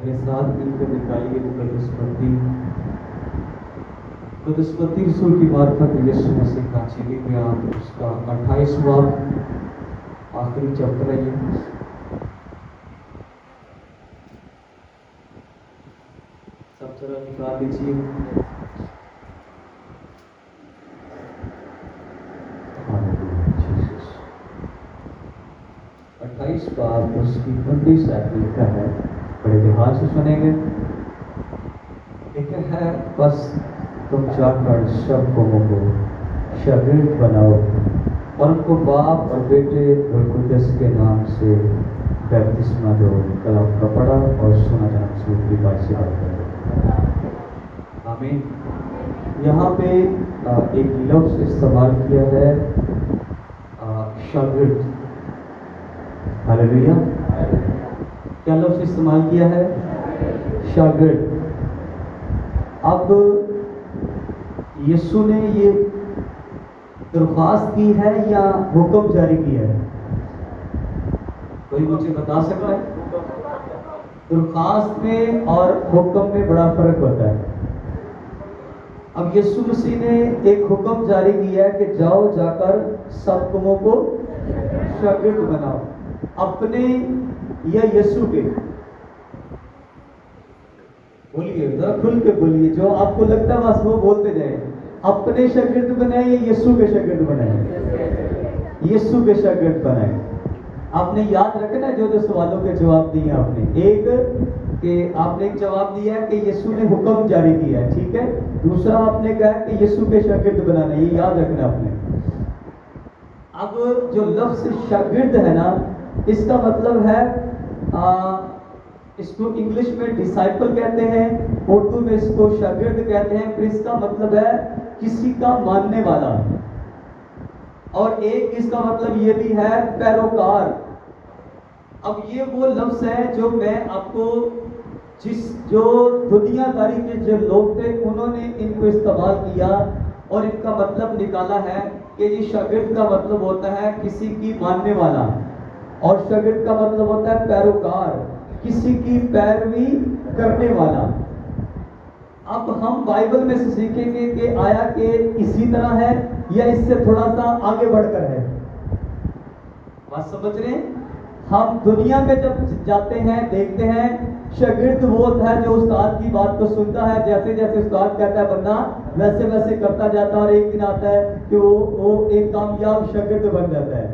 میرے ساتھ مل کر نکالیے قدسمتی رسول کی معرفت یسوع مسیح کا انجیلی بیان اس کا 28واں آخری چیپٹر ہے یہ. سب ذرا نکال لیجیے. 28 باب اس کی 29 آیت لکھا ہے. بڑے دھیان سے سنیں گے. لکھا ہے بس تم جا کر سب قوموں کو شاگرد بناؤ اور ان کو باپ اور بیٹے اور قدس کے نام سے بپتسمہ دو. کلام کا پڑھا اور سنا جانا رسول کی بات سے بات کرو. آمین. یہاں پہ ایک لفظ استعمال کیا ہے شاگرد. ہاللیلویا. کیا لفظ استعمال کیا ہے؟ شاگرد. اب یسوع نے یہ درخواست کی ہے یا حکم جاری کیا ہے؟ کوئی مجھے بتا سکتا ہے؟ درخواست میں اور حکم میں بڑا فرق ہوتا ہے. اب یسوع مسیح نے ایک حکم جاری کیا ہے کہ جاؤ جا کر سب قوموں کو شاگرد بناؤ. اپنے یا یسوع کے؟ بولیے ذرا کھل کے بولیے. جو آپ کو لگتا ہے بس وہ بولتے جائیں. اپنے شاگرد بنائے یا یسوع کے شاگرد بنائے؟ یسوع کے شاگرد بنائے. آپ نے یاد رکھنا جو سوالوں کے جواب دیے آپ نے. ایک کہ آپ نے ایک جواب دیا ہے کہ یسوع نے حکم جاری کیا ہے, ٹھیک ہے. دوسرا آپ نے کہا کہ یسوع کے شاگرد بنانا, یہ یاد رکھنا آپ نے. اب جو لفظ شاگرد ہے نا, اس کا مطلب ہے اس کو انگلش میں ڈسائپل کہتے ہیں, اردو میں اس کو شاگرد کہتے ہیں. پھر اس کا مطلب ہے کسی کا ماننے والا, اور ایک اس کا مطلب یہ بھی ہے پیروکار. اب یہ وہ لفظ ہے جو میں آپ کو جو دنیا داری کے جو لوگ تھے انہوں نے ان کو استعمال کیا اور ان کا مطلب نکالا ہے کہ یہ شاگرد کا مطلب ہوتا ہے کسی کی ماننے والا, اور شاگرد کا مطلب ہوتا ہے پیروکار, کسی کی پیروی کرنے والا. اب ہم بائبل میں سے سیکھیں گے کہ آیا کہ اسی طرح ہے یا اس سے تھوڑا سا آگے بڑھ کر ہے. بات سمجھ رہے ہیں؟ ہم دنیا میں جب جاتے ہیں دیکھتے ہیں شاگرد وہ ہوتا ہے جو استاد کی بات کو سنتا ہے, جیسے جیسے استاد کہتا ہے بندہ ویسے ویسے کرتا جاتا ہے, اور ایک دن آتا ہے کہ وہ ایک کامیاب شاگرد بن جاتا ہے.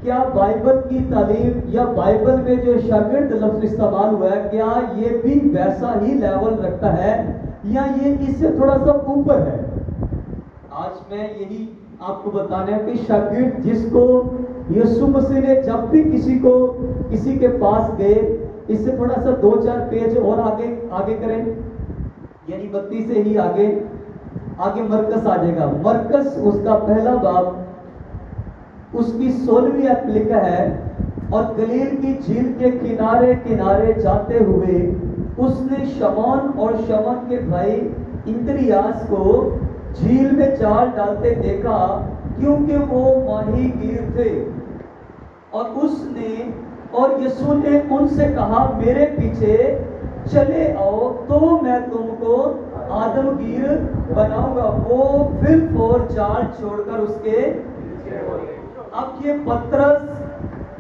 کیا بائبل کی تعلیم یا بائبل میں جو شاگرد لفظ استعمال ہوا ہے کیا یہ بھی ویسا ہی لیول رکھتا ہے یا یہ اس سے تھوڑا سا اوپر ہے؟ آج میں یہی آپ کو بتانا ہے کہ شاگرد جس کو یسوع مسیح نے جب بھی کسی کے پاس گئے, اس سے تھوڑا سا 2-4 پیج اور آگے کریں, یعنی 32 سے ہی آگے مرکز آ جائے گا. مرکز اس کا پہلا باب اس کی 16ویں آیت لکھا ہے, اور گلیل کی جھیل کے کنارے کنارے جاتے ہوئے اس نے شمعون اور شمعون کے بھائی اندریاس کو جھیل میں جال ڈالتے دیکھا کیونکہ وہ ماہی گیر تھے. اور یسوع نے ان سے کہا میرے پیچھے چلے آؤ تو میں تم کو آدمگیر بناؤں گا. وہ بالفور جال چھوڑ کر اس کے. اب یہ پترس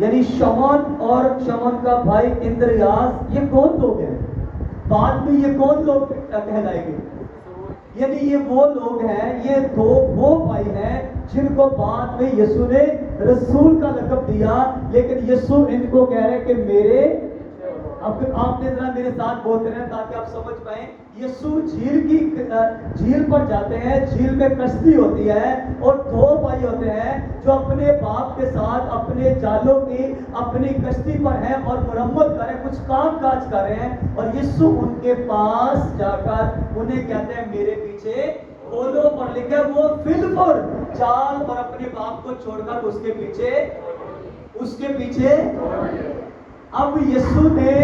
یعنی شمعون اور شمعون کا بھائی اندریاس یہ کون لوگ ہیں؟ بعد میں یہ کون لوگ کہلائیں گے؟ یعنی یہ وہ لوگ ہیں, یہ دو وہ بھائی ہیں جن کو بعد میں یسوع نے رسول کا لقب دیا, لیکن یسوع ان کو کہہ رہے کہ میرے. اب آپ نے ذرا میرے ساتھ بولتے رہے تاکہ آپ سمجھ پائیں. یسوع جھیل پر جاتے ہیں, جھیل میں کشتی ہوتی ہے اور 2 بھائی ہوتے ہیں جو اپنے باپ کے ساتھ اپنے جالوں کی اپنی کشتی پر ہیں اور مرمت کر رہے ہیں, کچھ کام کاج کر رہے ہیں, اور یسوع ان کے پاس جا کر انہیں کہتے ہیں میرے پیچھے بولو. اور لکھا وہ فلفر جال اور اپنے باپ کو چھوڑ کر اس کے پیچھے. اب یسوع نے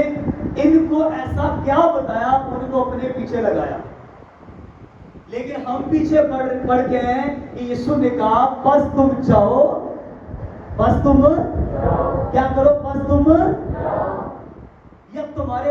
ان کو ایسا کیا بتایا, ان کو اپنے پیچھے لگایا. لیکن ہم پیچھے پڑھ کے ہیں کہ یسوع نے کہا بس تم جاؤ, بس تم کیا کرو, بس تم یا تمہارے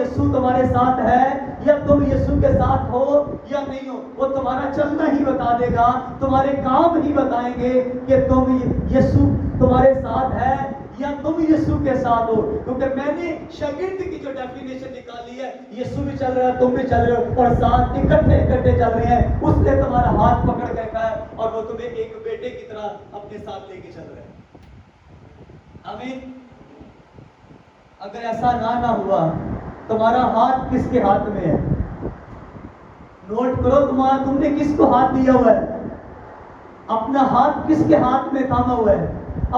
یسوع تمہارے ساتھ ہے یا تم یسوع کے ساتھ ہو یا نہیں ہو، وہ تمہارا چلنا ہی بتا دے گا، تمہارے کام ہی بتائیں گے کہ تم یسوع تمہارے ساتھ ہے یا تم یسوع کے ساتھ ہو. کیونکہ میں نے شاگرد کی جو ڈیفینیشن نکالی ہے، یسوع بھی چل رہا ہے، تم بھی چل رہے ہو اور ساتھ اکٹھے چل رہے ہیں. اس نے تمہارا ہاتھ پکڑ کے رکھا ہے اور وہ تمہیں ایک بیٹے کی طرح اپنے ساتھ لے کے چل رہے ہیں. آمین. اگر ایسا نہ ہوا، تمہارا ہاتھ کس کے ہاتھ میں ہے؟ نوٹ کرو، تم نے کس کو ہاتھ دیا ہوا ہے؟ اپنا ہاتھ کس کے ہاتھ میں تھاما ہوا ہے؟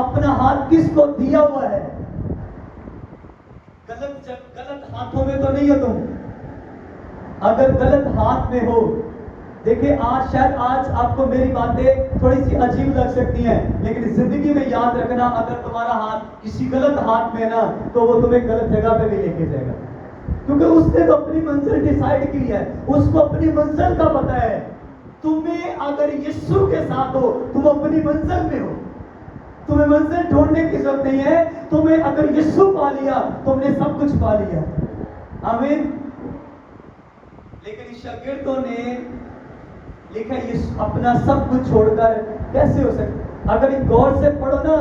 اپنا ہاتھ کس کو دیا ہوا ہے؟ غلط ہاتھوں میں تو نہیں ہو تم. اگر غلط ہاتھ میں ہو، دیکھیں شاید آج آپ کو میری باتیں تھوڑی سی عجیب لگ سکتی ہیں، لیکن زندگی میں یاد رکھنا، اگر تمہارا ہاتھ کسی غلط ہاتھ میں ہے نا، تو وہ تمہیں غلط جگہ پہ بھی لے کے جائے گا. کیونکہ اس نے تو اپنی منزل ڈیسائیڈ کی ہے، اس کو اپنی منزل کا پتہ ہے. تمہیں اگر یسوع کے ساتھ ہو، تم اپنی منزل میں ہو، تمہیں منزل ڈھونڈنے کی ضرورت نہیں ہے. تمہیں اگر یسوع پا لیا، تم نے سب کچھ پا لیا. آمین. لیکن شاگردوں نے لکھا اپنا سب کچھ چھوڑ کر کیسے ہو سکتا؟ اگر غور سے پڑھو نا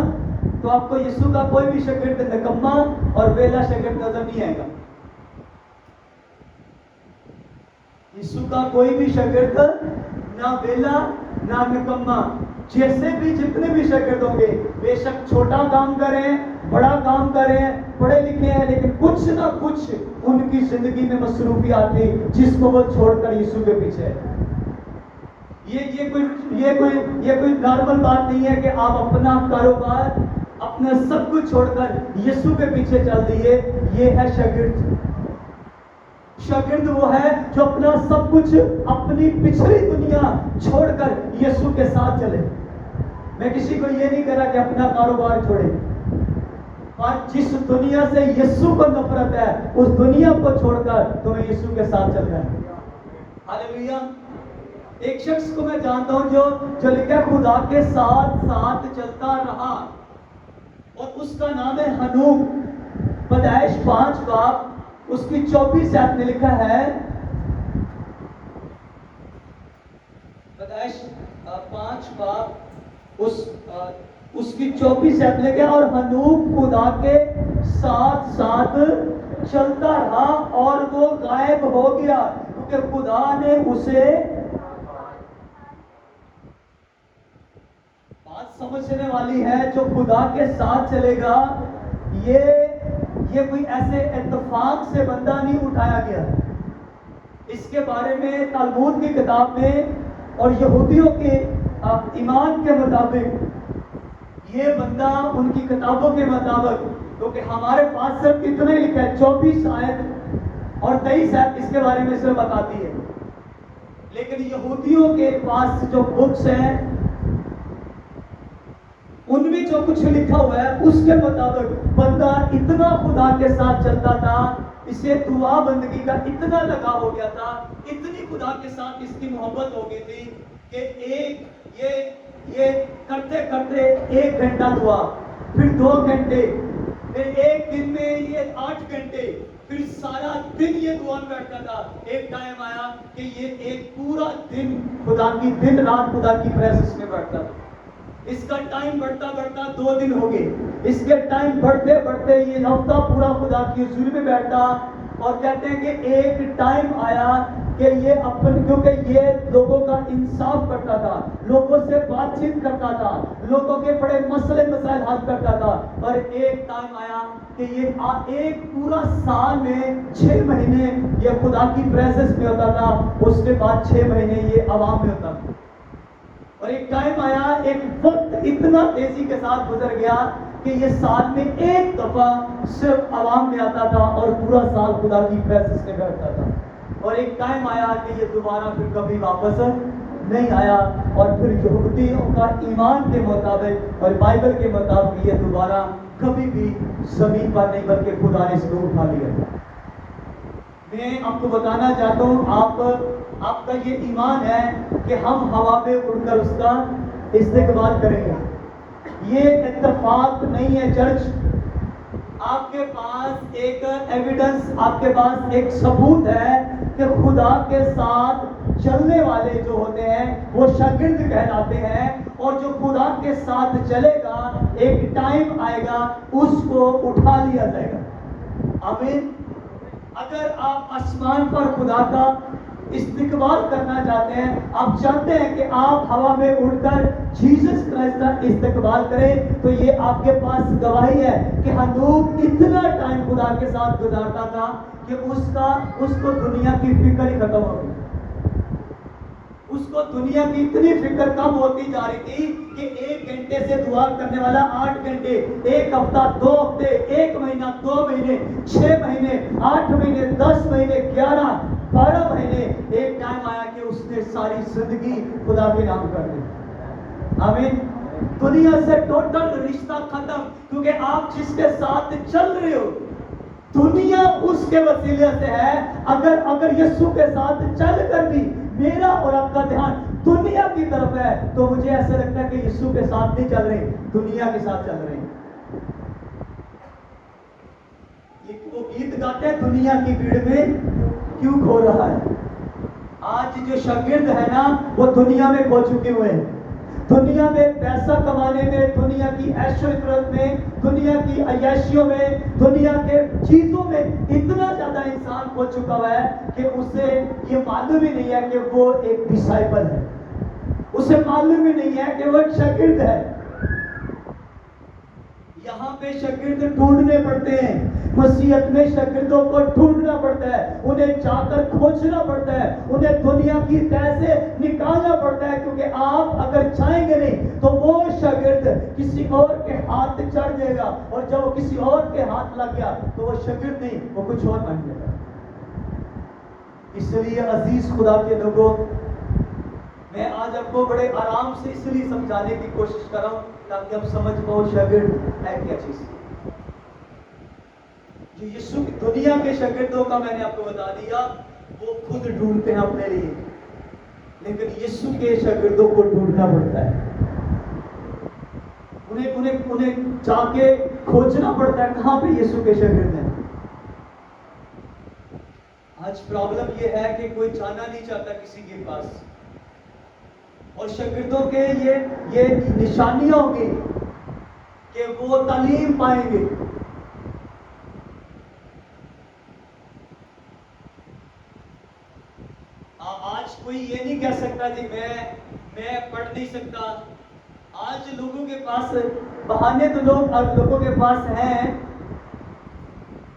تو آپ کو یسوع کا کوئی بھی شاگرد نکما اور ویلا شاگرد نظر نہیں آئے گا. یسوع کا کوئی بھی شاگرد نہ ویلا نہ نکما. جیسے بھی جتنے بھی شاگرد ہوں گے، بے شک چھوٹا کام کریں بڑا کام کریں، پڑھے لکھے ہیں، لیکن کچھ نہ کچھ ان کی زندگی میں مصروفیات تھی جس کو وہ چھوڑ کر یسوع کے پیچھے ہے. یہ کوئی نارمل بات نہیں ہے کہ آپ اپنا کاروبار اپنا سب کچھ چھوڑ کر یسوع کے پیچھے چل دیے. یہ ہے شاگرد. شاگرد وہ ہے جو اپنا سب کچھ، اپنی پچھلی دنیا چھوڑ کر یسوع کے ساتھ چلے. میں کسی کو یہ نہیں کہہ رہا کہ اپنا کاروبار چھوڑے، اور جس دنیا سے یسوع کو نفرت ہے اس دنیا کو چھوڑ کر تمہیں یسوع کے ساتھ چلنا ہے. ہاللیلویا. ایک شخص کو میں جانتا ہوں جو لکھا خدا کے ساتھ چلتا رہا، اور اس کا نام ہے ہنوک. پیدائش 5 باب اس کی 24 آیت میں لکھا ہے، پیدائش 5 باب اس کی 24 آیت میں لکھا، اور ہنوک خدا کے ساتھ چلتا رہا اور وہ غائب ہو گیا کیونکہ خدا نے اسے. بات سمجھنے والی ہے، جو خدا کے ساتھ چلے گا، یہ کوئی ایسے اتفاق سے بندہ نہیں اٹھایا گیا. اس کے بارے میں تلمود کی کتاب میں اور یہودیوں کے ایمان کے مطابق یہ بندہ ان کی کتابوں کے مطابق، کیونکہ ہمارے پاس صرف اتنا ہی لکھا ہے 24 آیت اور 23 آیت اس کے بارے میں صرف بتاتی ہے، لیکن یہودیوں کے پاس جو بکس ہیں ان میں جو کچھ لکھا ہوا ہے اس کے مطابق بندہ اتنا خدا کے ساتھ چلتا تھا، اسے دعا بندگی کا اتنا لگا ہو گیا تھا، اتنی خدا کے ساتھ اس کی محبت ہو گئی تھی کہ یہ کرتے کرتے 1 گھنٹہ دعا، پھر 2 گھنٹے، پھر ایک دن میں یہ 8 گھنٹے، پھر سارا دن یہ دعا میں بیٹھتا تھا. ایک ٹائم آیا کہ یہ ایک پورا دن دن رات خدا کی پریزنس میں بیٹھتا تھا. اس کا ٹائم بڑھتا 2 دن ہو گئے. اس کے ٹائم بڑھتے یہ ہفتہ پورا خدا کی حضور میں بیٹھتا. اور کہتے ہیں کہ ایک ٹائم آیا کہ یہ کیونکہ یہ لوگوں کا انصاف کرتا تھا، لوگوں سے بات چیت کرتا تھا، لوگوں کے بڑے مسائل حل کرتا تھا. اور ایک ٹائم آیا کہ یہ ایک پورا سال میں 6 مہینے یہ خدا کی پریزنس میں ہوتا تھا، اس کے بعد 6 مہینے یہ عوام میں ہوتا تھا. اور ایک ٹائم آیا، ایک وقت اتنا تیزی کے ساتھ گزر گیا کہ یہ سال میں 1 دفعہ صرف عوام میں آتا تھا اور پورا سال خدا کی پریزنس میں بیٹھتا تھا. اور ایک ٹائم آیا کہ یہ دوبارہ پھر کبھی واپس نہیں آیا. اور پھر یہودیوں کا ایمان کے مطابق اور بائبل کے مطابق یہ دوبارہ کبھی بھی زمین پر نہیں، بلکہ خدا نے اس کو اٹھا لیا. میں آپ کو بتانا چاہتا ہوں، آپ کا یہ ایمان ہے کہ ہم ہوا پہ اڑ کر اس کا استقبال کریں گے. یہ اتفاق نہیں ہے چرچ. آپ کے پاس ایک ایویڈنس، آپ کے پاس ایک ثبوت ہے کہ خدا کے ساتھ چلنے والے جو ہوتے ہیں وہ شاگرد کہلاتے ہیں، اور جو خدا کے ساتھ چلے گا ایک ٹائم آئے گا اس کو اٹھا لیا جائے گا۔ آمین۔ اگر آپ آسمان پر خدا کا استقبال کرنا چاہتے ہیں، آپ چاہتے ہیں کہ آپ ہوا میں اڑ کر جیسس کرائسٹ کا استقبال کریں، تو یہ آپ کے پاس گواہی ہے کہ ہنوک اتنا ٹائم خدا کے ساتھ گزارتا تھا کہ اس کو دنیا کی فکر ہی ختم ہو گئی۔ اس کو دنیا کی اتنی فکر کم ہوتی جا رہی تھی کہ 1 گھنٹے سے دعا کرنے والا 8 گھنٹے، 1 ہفتہ 2 ہفتے، 1 مہینہ 2 مہینے، 6 مہینے، 8 مہینے، 10 مہینے، 11 12 مہینے، ایک ٹائم آیا کہ اس نے ساری زندگی خدا کے نام کر دی۔ آمین۔ دنیا سے ٹوٹل رشتہ ختم، کیونکہ آپ جس کے ساتھ چل رہے ہو دنیا اس کے وسیلے سے ہے۔ اگر یسوع کے ساتھ چل کر بھی میرا اور آپ کا دھیان دنیا کی طرف ہے تو مجھے ایسا لگتا ہے کہ یسوع کے ساتھ نہیں چل رہے، دنیا کے ساتھ چل رہے ہیں۔ وہ گیت گاتے ہیں دنیا کی بھیڑ میں کیوں کھو رہا ہے۔ آج جو شاگرد ہے نا وہ دنیا میں کھو چکے ہوئے ہیں، دنیا میں پیسہ کمانے میں، دنیا کی عیش و عشرت میں، دنیا کی عیاشیوں میں، دنیا کے چیزوں میں اتنا زیادہ انسان کھو چکا ہوا ہے کہ اسے یہ معلوم ہی نہیں ہے کہ وہ ایک ڈسائپل ہے، اسے معلوم ہی نہیں ہے کہ وہ ایک شاگرد ہے۔ یہاں پہ شاگرد ڈھونڈنے پڑتے ہیں، مسیحیت میں شاگردوں کو ڈھونڈنا پڑتا ہے، انہیں جا کر کھوجنا پڑتا ہے، انہیں دنیا کی تہ سے نکالنا پڑتا ہے، کیونکہ آپ اگر چاہیں گے نہیں تو وہ شاگرد کسی اور کے ہاتھ چڑھ جائے گا، اور جب وہ کسی اور کے ہاتھ لگ گیا تو وہ شاگرد نہیں، وہ کچھ اور بن جائے گا۔ اس لیے عزیز خدا کے لوگوں، میں آج آپ کو بڑے آرام سے اس لیے سمجھانے کی کوشش کر رہا ہوں تاکہ آپ سمجھ پاؤ شاگرد ہے کیا چیز۔ جو یسوع کی دنیا کے شاگردوں کا میں نے آپ کو بتا دیا، وہ خود ڈھونڈتے ہیں اپنے لیے، لیکن یسوع کے شاگردوں کو ڈھونڈنا پڑتا ہے، انہیں جا کے کھوجنا پڑتا ہے کہاں پہ یسوع کے شاگرد ہیں۔ آج پرابلم یہ ہے کہ کوئی جانا نہیں چاہتا کسی کے پاس، اور شاگردوں کے یہ نشانیاں ہوں گی کہ وہ تعلیم پائیں گے۔ آج کوئی یہ نہیں کہہ سکتا جی میں پڑھ نہیں سکتا۔ آج لوگوں کے پاس بہانے تو لوگوں کے پاس ہیں،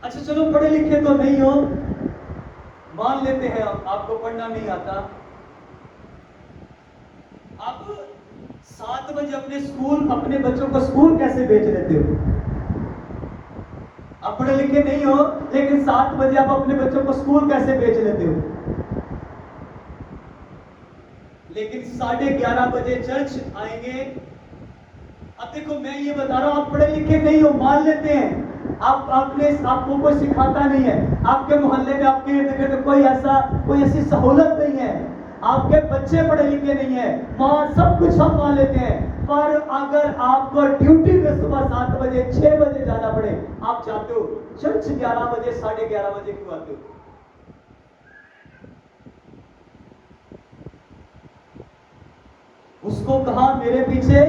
اچھا چلو پڑھے لکھے تو نہیں ہو، مان لیتے ہیں آپ کو پڑھنا نہیں آتا۔ آپ 7 بجے اپنے بچوں کو اسکول کیسے بھیج لیتے ہو؟ آپ پڑھے لکھے نہیں ہو لیکن 7 بجے آپ اپنے بچوں کو اسکول کیسے بھیج لیتے ہو؟ لیکن 11:30 بجے چرچ آئیں گے۔ اب دیکھو میں یہ بتا رہا ہوں، آپ پڑھے لکھے نہیں ہو مان لیتے ہیں، آپ کو کوئی سکھاتا نہیں ہے، آپ کے محلے میں آپ کے ارد گرد کوئی ایسی سہولت نہیں ہے، آپ کے بچے پڑھے لکھے نہیں ہیں، ماں سب کچھ ہم مان لیتے ہیں، پر اگر آپ کو ڈیوٹی میں صبح 7 بجے 6 بجے جانا پڑے، آپ چاہتے ہو چرچ 11 بجے 11:30 بجے کیوں آتے ہو؟ اس کو کہا میرے پیچھے،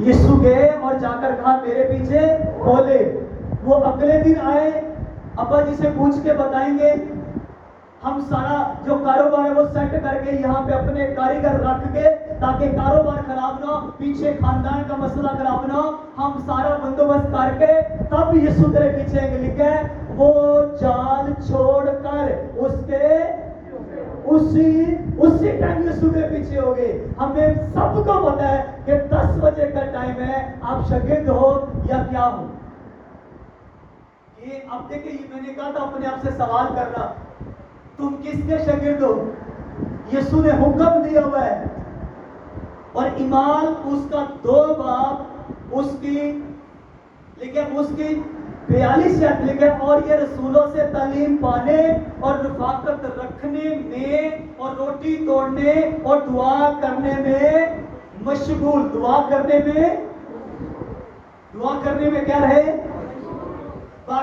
یسوع گئے اور جا کر کہا میرے پیچھے بولے۔ وہ اگلے دن آئے، ابا جی سے پوچھ کے بتائیں گے، ہم سارا جو کاروبار ہے وہ سیٹ کر کے یہاں پہ اپنے کاریگر رکھ کے تاکہ کاروبار خراب نہ ہو، پیچھے خاندان کا مسئلہ خراب نہ ہو، ہم سارا بندوبست کر کے تب یسوع تیرے پیچھے لکھے وہ جال چھوڑ کر اسی ٹائم یسوع کے پیچھے ہو گئے۔ ہمیں سب کو پتا ہے کہ 10 بجے کا ٹائم ہے، آپ شاگرد ہو یا کیا ہو۔ یہ اب دیکھیں، یہ میں نے کہا تھا اپنے آپ سے سوال کرنا، تم کس کے شاگرد ہو؟ یسوع نے حکم دیا ہوا ہے، اور ایمان اس کا 2 باب اس کی 42 آیت لکھے، اور یہ رسولوں سے تعلیم پانے اور رفاقت رکھنے میں اور روٹی توڑنے اور دعا کرنے میں مشغول، دعا کرنے میں کیا رہے؟